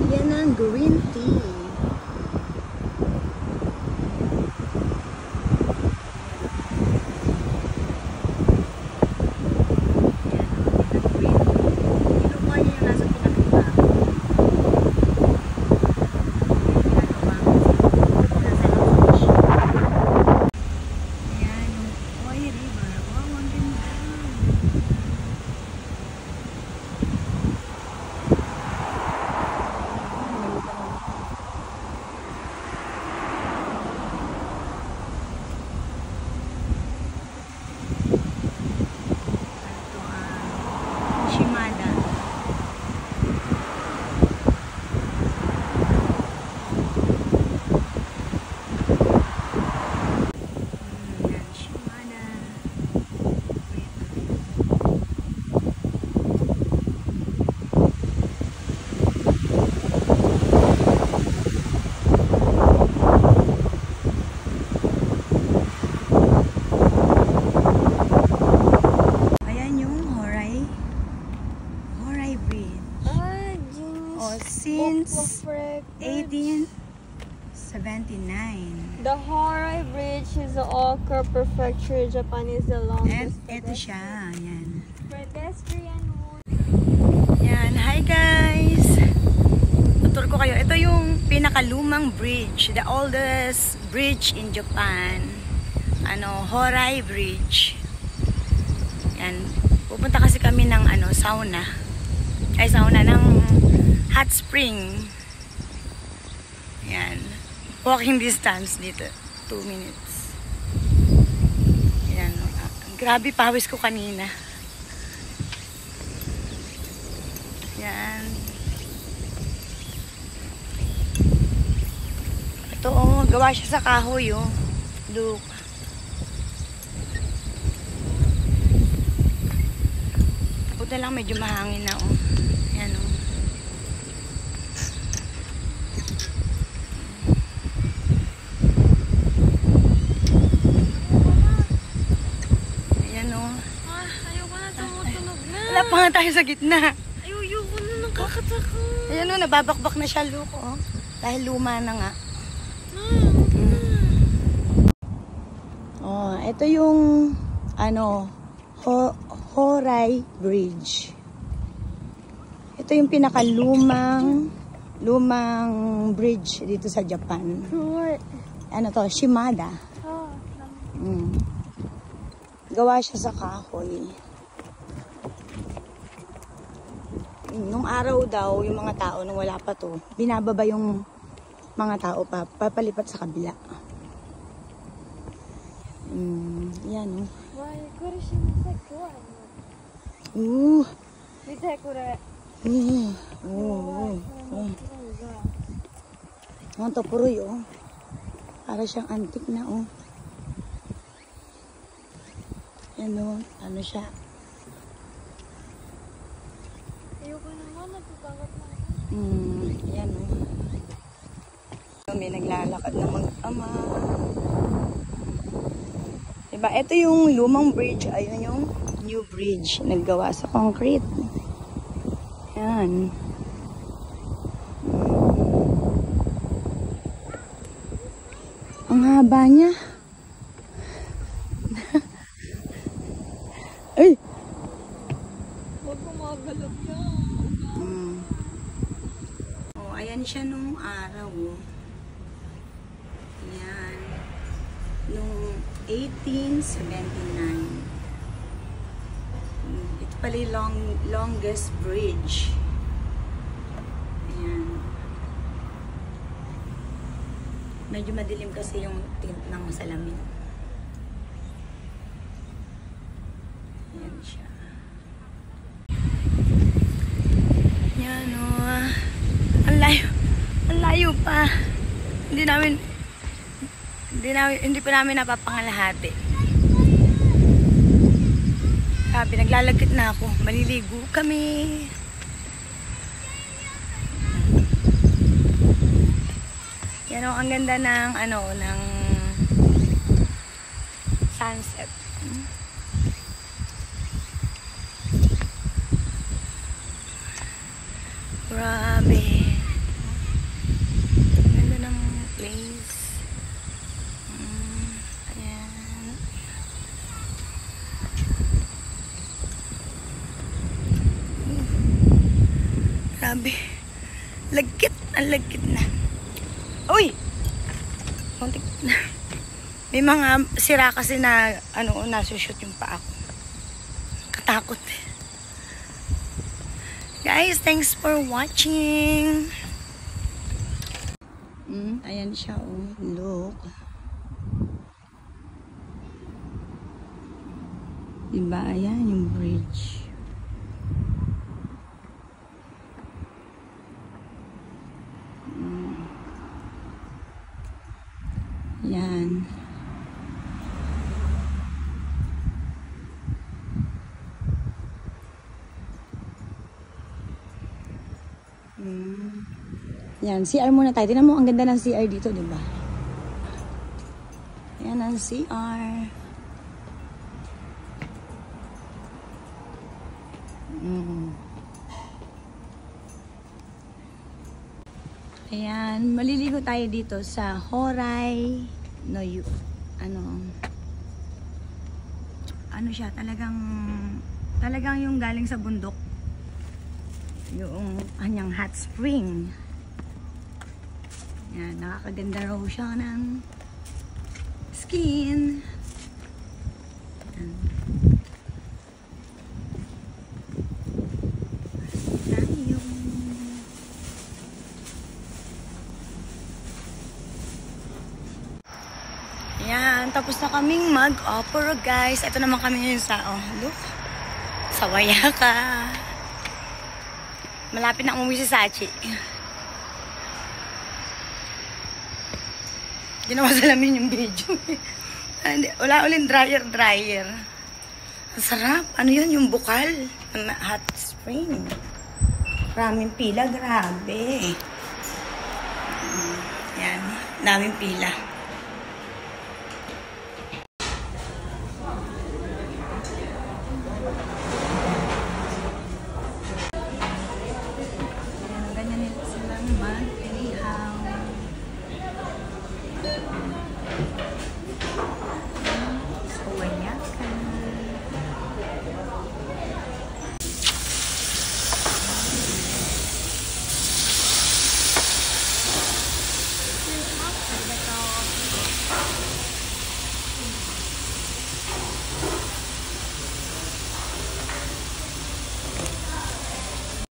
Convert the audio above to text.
Yan ang green tea. Since 1879. The Horai Bridge is the Oka Prefecture, Japan is the longest. Ito siya, yan. Pedestrian route. Yan, hi guys! Tutur ko kayo. Ito yung pinakalumang bridge, the oldest bridge in Japan. Horai Bridge. Yan. Pupunta kasi kami ng sauna. Sauna ng hot spring. Yan. Walking distance dito. 2 minutes. Yan. Grabe pawis ko kanina. Yan. Ito gawa siya sa kahoy Look. Buti lang medyo mahangin na Yan Wala pa nga tayo sa gitna. Ayoko na, nakakatakot. Ayan nababakbak na siya, Luke, dahil luma na nga. Ito yung, Horai Bridge. Ito yung pinakalumang bridge dito sa Japan. Shimada. Gawa siya sa kahoy. Nung araw daw, yung mga tao, nung wala pa to, binababa yung mga tao papalipat sa kabila. Yan Ang topuroy para siyang antik na Yan siya. Ayoko naman, nagpapagat na. Yan May naglalakad na mag-ama. Diba? Ito yung lumang bridge. Ayun yung new bridge. Naggawa sa concrete. Yan. Ang haba niya. Ay! Huwag kumagalap yan. Ayan siya nung araw. Yan. Nung 1879. Ito pala yung longest bridge. Ayan. Medyo madilim kasi yung tint ng salamin. Ayan siya. Yan ang layo pa. Hindi pa namin napapangalahati. Sabi, naglalagkit na ako. Maliligo kami. Yan ang ganda ng ng sunset. Grabe. Grabe. Lagkit. Ang lagkit na. Uy! Kontik na. May mga sira kasi na nasushoot yung paa ko. Katakot. Guys, thanks for watching. Ayan siya, oh. Look. Diba? Ayan yung bridge. Yan. Yan, CR muna tayo. Tingnan mo, ang ganda ng CR dito, di ba? Yan ang CR. Ayan, maliligo tayo dito sa Horay no ano siya, talagang yung galing sa bundok. Yung kanyang hot spring. Yan, nakakaganda raw siya ng skin. Yan. Tayo. Yan, tapos na kaming mag-opera guys. Ito naman kami ngayon sa, look, sa Wayaka. Malapit na umuwi si Sachi. Ginawa sa lamin yung video. Wala ulit dryer. Ang sarap. Ano yun? Yung bukal. Hot spring. Maraming pila. Grabe. Yan. Daming pila. Ganyan nila silang